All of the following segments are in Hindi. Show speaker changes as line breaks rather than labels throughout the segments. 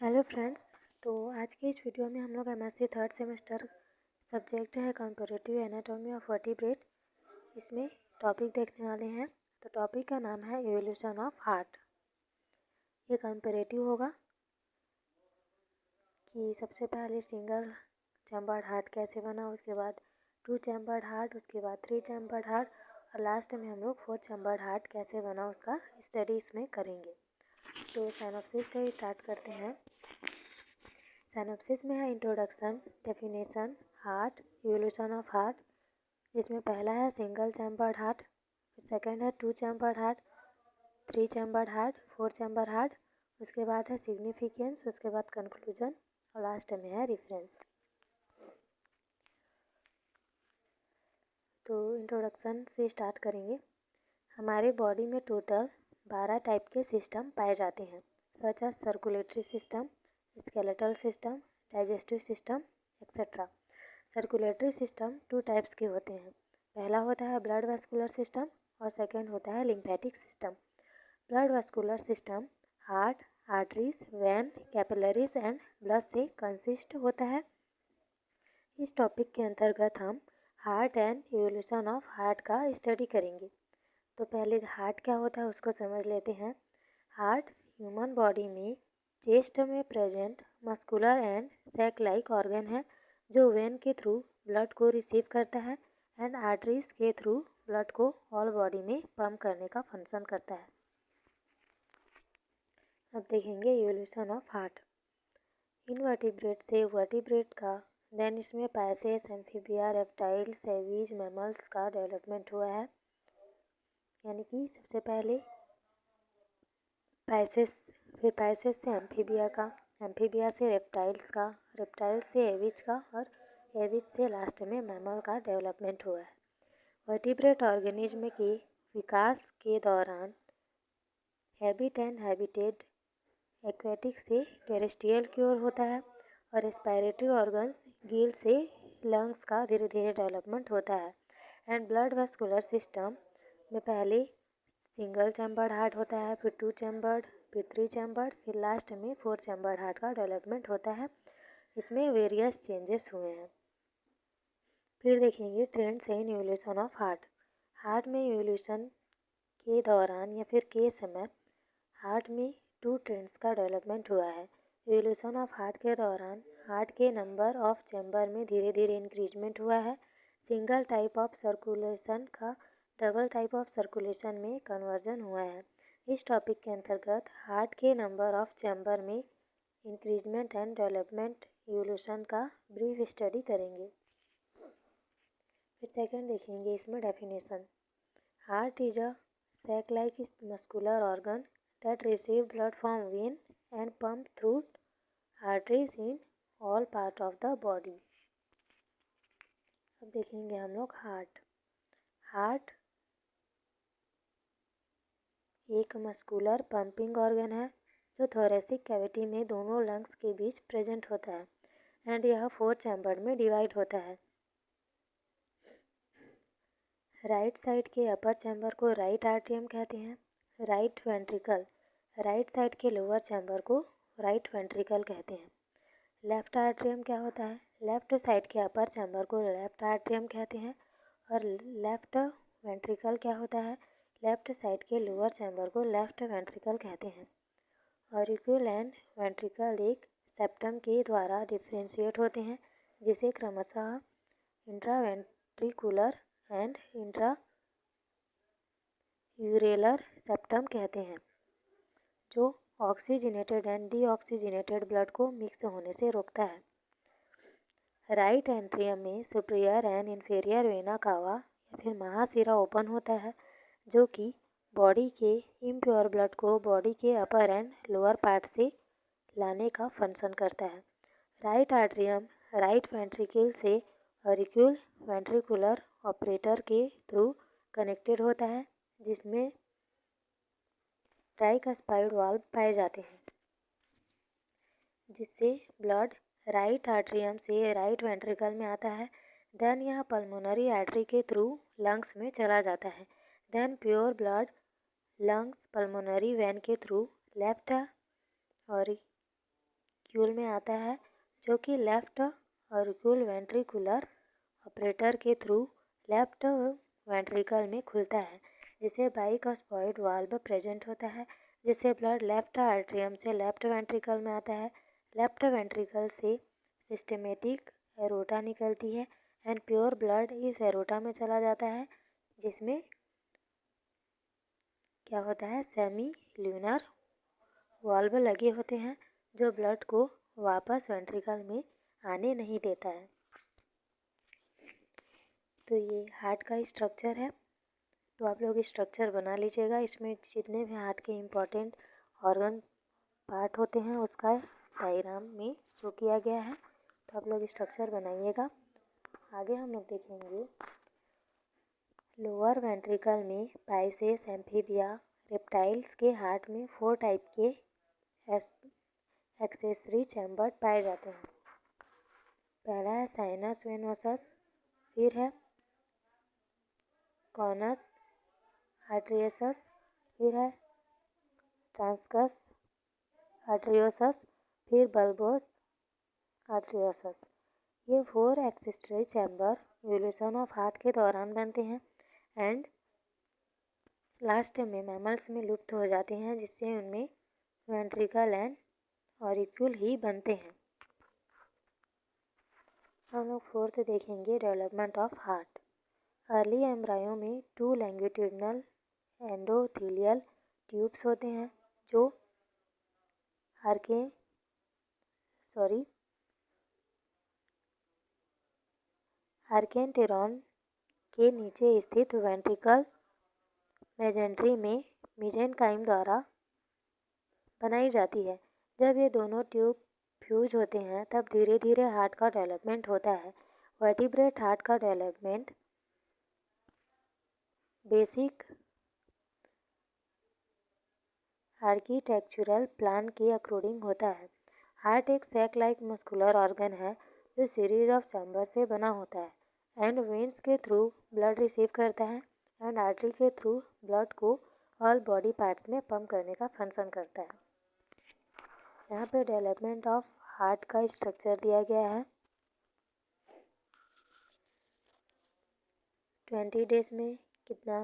Hello friends. तो आज के इस वीडियो में हम लोग एमएससी थर्ड सेमेस्टर सब्जेक्ट है कंपैरेटिव एनाटॉमी ऑफ वर्टिब्रेट, इसमें टॉपिक देखने वाले हैं। तो टॉपिक का नाम है इवोल्यूशन ऑफ हार्ट। ये कंपैरेटिव होगा कि सबसे पहले सिंगल चैम्बर्ड हार्ट कैसे बना, उसके बाद 2 चैम्बर्ड हार्ट, उसके बाद 3 चैम्बर्ड हार्ट और लास्ट में हम लोग 4 चैम्बर्ड हार्ट कैसे बना उसका स्टडी इसमें करेंगे। तो सिनॉप्सिस स्टार्ट करते हैं। सिनॉप्सिस में है introduction, definition, heart, evolution of heart, जिसमें पहला है सिंगल चैम्बर्ड हार्ट, सेकंड है 2 chambered heart, 3 chambered heart, 4 chamber heart, उसके बाद है सिग्निफिकेंस, उसके बाद कंक्लूजन और लास्ट में है रेफरेंस। तो इंट्रोडक्शन से स्टार्ट करेंगे। हमारे बॉडी में टोटल 12 टाइप के सिस्टम पाए जाते हैं, such as circulatory system, skeletal system, digestive system etcetera. Circulatory system 2 types के होते हैं। पहला होता है ब्लड वेस्कुलर सिस्टम और सेकंड होता है lymphatic system. Blood vascular system heart, arteries, vein, capillaries and blood से कंसिस्ट होता है। इस टॉपिक के अंतर्गत हम heart and evolution of heart का स्टडी करेंगे। तो पहले हार्ट क्या होता है उसको समझ लेते हैं। हार्ट ह्यूमन बॉडी में चेस्ट में present muscular and sac like organ है, जो वेन के थ्रू ब्लड को रिसीव करता है एंड आर्टरीज के थ्रू ब्लड को ऑल बॉडी में पंप करने का फंक्शन करता है। अब देखेंगे इवोल्यूशन ऑफ हार्ट। इनवर्टिब्रेट से वर्टिब्रेट का, देन इसमें पैसेज, एम्फीबिया, रेप्टाइल, सेवीज, मैमल्स का डेवलपमेंट हुआ है। यानी कि सबसे पहले पैसेज, फिर पैसेज से एम्फीबिया का, एम्फीबिया से रेप्टाइल्स का, रेप्टाइल्स से एविज का और एविज से लास्ट में मैमल का डेवलपमेंट हुआ है। वर्टिब्रेट ऑर्गेनिज्म के विकास के दौरान हैबिट एंड हैबिटेट एक्वेटिक से टेरेस्ट्रियल की ओर होता है और रेस्पिरेटरी ऑर्गन्स गिल से लंग्स का धीरे धीरे डेवलपमेंट होता है। एंड ब्लड वेस्कुलर सिस्टम में पहले सिंगल चैम्बर्ड हार्ट होता है, फिर 2 चैम्बर्ड, फिर 3 चैम्बर्ड, फिर लास्ट में 4 चैम्बर्ड हार्ट का डेवलपमेंट होता है। इसमें वेरियस चेंजेस हुए हैं। फिर देखेंगे trends in evolution of heart. Heart में इवोल्यूशन के दौरान या फिर के समय हार्ट में 2 ट्रेंड्स का डेवलपमेंट हुआ है। इवोल्यूशन ऑफ हार्ट के दौरान हार्ट के नंबर ऑफ चैम्बर में धीरे धीरे इंक्रीजमेंट हुआ है। सिंगल टाइप ऑफ सर्कुलेशन का डबल टाइप ऑफ सर्कुलेशन में कन्वर्जन हुआ है। इस टॉपिक के अंतर्गत हार्ट के नंबर ऑफ चैम्बर में इंक्रीजमेंट एंड डेवलपमेंट इवोल्यूशन का ब्रीफ स्टडी करेंगे। फिर सेकंड देखेंगे इसमें definition. Heart is a sac like muscular organ that receive blood from vein and pump through arteries in all part of the body। अब देखेंगे हम लोग हार्ट। हार्ट एक मस्कुलर पंपिंग ऑर्गन है जो थोरेसिक कैविटी में दोनों लंग्स के बीच प्रेजेंट होता है एंड यह 4 चैम्बर में डिवाइड होता है। राइट साइड के अपर चैम्बर को राइट आर्ट्रियम कहते हैं। राइट वेंट्रिकल, राइट साइड के लोअर चैम्बर को राइट वेंट्रिकल कहते हैं। लेफ्ट आर्ट्रियम क्या होता है? लेफ्ट साइड के अपर चैम्बर को लेफ्ट आर्ट्रियम कहते हैं और लेफ्ट वेंट्रिकल क्या होता है? लेफ्ट साइड के लोअर चैम्बर को लेफ्ट वेंट्रिकल कहते हैं। ऑरिक्यूल एंड वेंट्रिकल एक सेप्टम के द्वारा डिफ्रेंशिएट होते हैं, जिसे क्रमशः इंट्रावेंट्रिकुलर एंड इंट्रा यूरेलर सेप्टम कहते हैं, जो ऑक्सीजनेटेड एंड डीऑक्सीजनेटेड ब्लड को मिक्स होने से रोकता है। राइट एंट्रियम में superior and inferior vena cava या फिर महाशिरा ओपन होता है, जो कि बॉडी के इम्प्योर ब्लड को बॉडी के अपर एंड लोअर पार्ट से लाने का फंक्शन करता है। राइट आर्ट्रियम राइट वेंट्रिकल से ऑरिक्यूल वेंट्रिकुलर ऑपरेटर के थ्रू कनेक्टेड होता है, जिसमें ट्राइकस्पाइड वाल्व पाए जाते हैं, जिससे ब्लड राइट आर्ट्रियम से राइट वेंट्रिकल में आता है। देन यह पल्मोनरी आर्टरी के थ्रू लंग्स में चला जाता है। Then pure blood lungs pulmonary vein के थ्रू लेफ्ट ऑरिक्यूल में आता है, जो कि लेफ्ट ऑरिक्यूल वेंट्रिकुलर ऑपरेटर के थ्रू लेफ्ट वेंट्रिकल में खुलता है, जिसे बाइकस्पॉइड वाल्व प्रेजेंट होता है, जिससे ब्लड लेफ्ट आर्ट्रियम से लेफ्ट वेंट्रिकल में आता है। लेफ्ट वेंट्रिकल से सिस्टेमेटिक एरोटा निकलती है एंड प्योर ब्लड इस एरोटा में चला जाता है, जिसमें क्या होता है, सेमी ल्यूनर वाल्व लगे होते हैं, जो ब्लड को वापस वेंट्रिकल में आने नहीं देता है। तो ये हार्ट का स्ट्रक्चर है, तो आप लोग स्ट्रक्चर बना लीजिएगा। इसमें जितने भी हार्ट के इम्पोर्टेंट ऑर्गन पार्ट होते हैं उसका डायग्राम में शो किया गया है, तो आप लोग स्ट्रक्चर बनाइएगा। आगे हम लोग देखेंगे लोअर वेंट्रिकल में पाइसेस, एम्फीबिया, रेप्टाइल्स के हार्ट में 4 टाइप के एक्सेसरी चैम्बर पाए जाते हैं। पहला है साइनस वेनोसस, फिर है कॉनस आर्टरियोसस, फिर है ट्रांसकस आर्टरियोसस, फिर बल्बोस आर्टरियोसस। ये 4 accessory chamber evolution of heart के दौरान बनते हैं एंड लास्ट में मैमल्स में लुप्त हो जाते हैं, जिससे उनमें वेंट्रिकल एंड ऑरिक्यूल ही बनते हैं। हम लोग 4th देखेंगे development of heart. Early embryo में 2 लैंगिट्यूडनल एंडोथीलियल ट्यूब्स होते हैं, जो आर्केंटेरॉन के नीचे स्थित वेंट्रिकल मेजेंट्री में मेसेनकाइम द्वारा बनाई जाती है। जब ये दोनों ट्यूब फ्यूज होते हैं, तब धीरे धीरे हार्ट का डेवलपमेंट होता है। वर्टिब्रेट हार्ट का डेवलपमेंट बेसिक आर्किटेक्चरल प्लान के अकॉर्डिंग होता है। हार्ट एक सैक लाइक मस्कुलर ऑर्गन है, जो सीरीज ऑफ चैम्बर से बना होता है एंड वेन्स के थ्रू ब्लड रिसीव करता है एंड आर्टरी के थ्रू ब्लड को ऑल बॉडी पार्ट्स में पंप करने का फंक्शन करता है। यहाँ पे डेवलपमेंट ऑफ हार्ट का स्ट्रक्चर दिया गया है। 20 डेज में कितना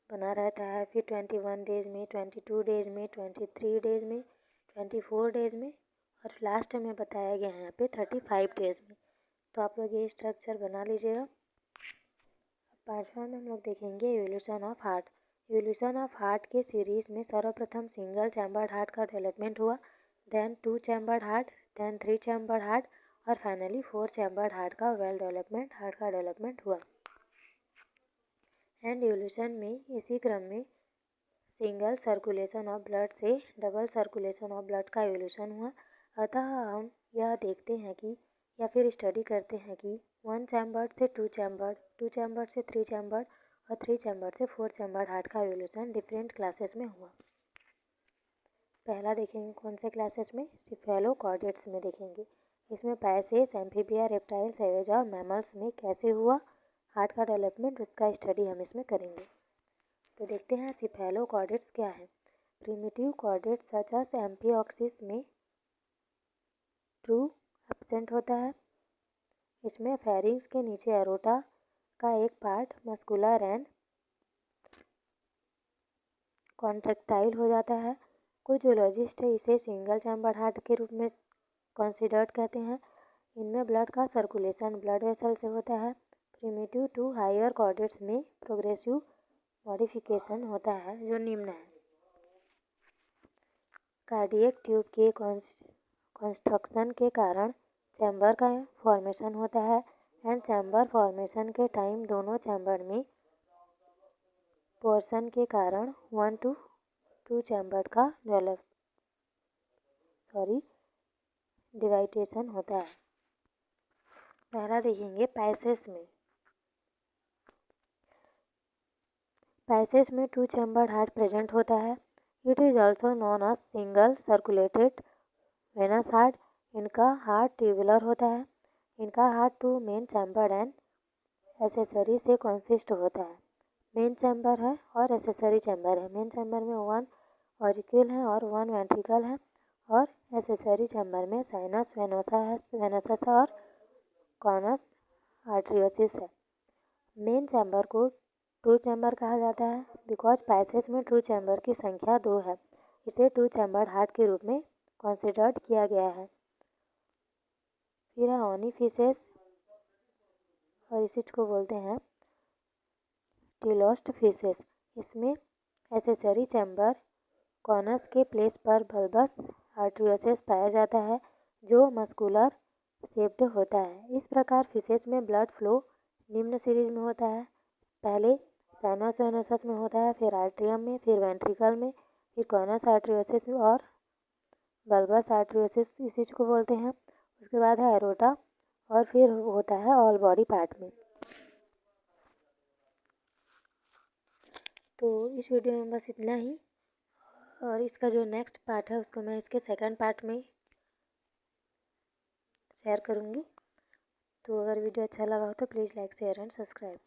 बना रहता है, फिर 21 डेज में, 22 डेज में, 23 डेज में, 24 डेज में और लास्ट में बताया गया है यहाँ पे 35 डेज में। तो आप लोग ये स्ट्रक्चर बना लीजिएगा। 5वां में हम लोग देखेंगे evolution of heart. Evolution of heart के सीरीज में सर्वप्रथम सिंगल चैम्बर्ड हार्ट का डेवलपमेंट हुआ, then 2 chambered heart, then 3 chambered heart और फाइनली 4 चैम्बर्ड हार्ट का हार्ट का डेवलपमेंट हुआ। एंड इवोल्यूशन में इसी क्रम में सिंगल सर्कुलेशन ऑफ ब्लड से डबल सर्कुलेशन ऑफ ब्लड का इवोल्यूशन हुआ। अतः हम यह देखते हैं कि या फिर स्टडी करते हैं कि 1 चैम्बर्ड से 2 चैम्बर्ड, 2 चैम्बर्ड से 3 चैम्बर्ड और 3 चैम्बर्ड से 4 चैम्बर्ड हार्ट का इवोल्यूशन डिफरेंट क्लासेस में हुआ। पहला देखेंगे कौन से क्लासेस में, सिफेलोकॉर्डेट्स में देखेंगे। इसमें पैसेस, एम्फीबिया, रेप्टाइल, सैवेज और मैमल्स में कैसे हुआ हार्ट का डेवलपमेंट, उसका स्टडी हम इसमें करेंगे। तो देखते हैं सिफेलोकॉर्डेट्स क्या है। प्रिमिटिव कॉर्डेट्स सच एज एम्फिओक्सिस में ट्रू एब्सेंट होता है। इसमें फेरिंग्स के नीचे एरोटा का एक पार्ट मस्कुलर एंड कॉन्ट्रैक्टाइल हो जाता है। कुछ जूलॉजिस्ट इसे सिंगल चैम्बर हार्ट के रूप में कंसिडर्ड करते हैं। इनमें ब्लड का सर्कुलेशन ब्लड वेसल से होता है। प्रिमिटिव टू हायर कॉर्डेट्स में प्रोग्रेसिव मॉडिफिकेशन होता है, जो निम्न है। कार्डियक ट्यूब के कंस्ट्रक्शन के कारण चैम्बर का फॉर्मेशन होता है एंड चैम्बर फॉर्मेशन के टाइम दोनों चैम्बर में पोर्शन के कारण 1 to 2 चैम्बर का डिवाइडेशन होता है। पहला देखेंगे पैसेस में। पैसेज में 2 चैम्बर्ड हार्ट प्रेजेंट होता है। It is also known as single circulated venous heart. इनका हार्ट ट्यूबुलर होता है। इनका heart 2 main chamber and accessory से कंसिस्ट होता है। मेन चैम्बर है और एसेसरी चैम्बर है। मेन चैम्बर में 1 ऑरिक्यूल है और 1 वेंट्रिकल है और एसेसरी चैम्बर में साइनस वेनोसस और कॉनस आर्टरियोसिस है। मेन चैम्बर को ट्रू चैम्बर कहा जाता है बिकॉज पैसेज में ट्रू चैम्बर की संख्या 2 है। इसे ट्रू चैम्बर हार्ट के रूप में कंसिडर्ड किया गया है। फिर है ओनिफिसेस और इसी को बोलते हैं टीलोस्ट फिसेस। इसमें एसेसरी चैम्बर कॉनस के प्लेस पर बल्बस आर्टरियोसिस पाया जाता है जो मस्कुलर शेप्ड होता है। इस प्रकार फिसेस में ब्लड फ्लो निम्न सीरीज में होता है। पहले साइनस वेनोसस में होता है, फिर आर्ट्रियम में, फिर वेंट्रिकल में, फिर कॉनस आर्टरियोसिस और बल्बस आर्टरियोसिस इसी को बोलते हैं। उसके बाद है एरोटा और फिर होता है ऑल बॉडी पार्ट में। तो इस वीडियो में बस इतना ही, और इसका जो नेक्स्ट पार्ट है उसको मैं इसके सेकंड पार्ट में शेयर करूँगी। तो अगर वीडियो अच्छा लगा हो तो please like share and subscribe.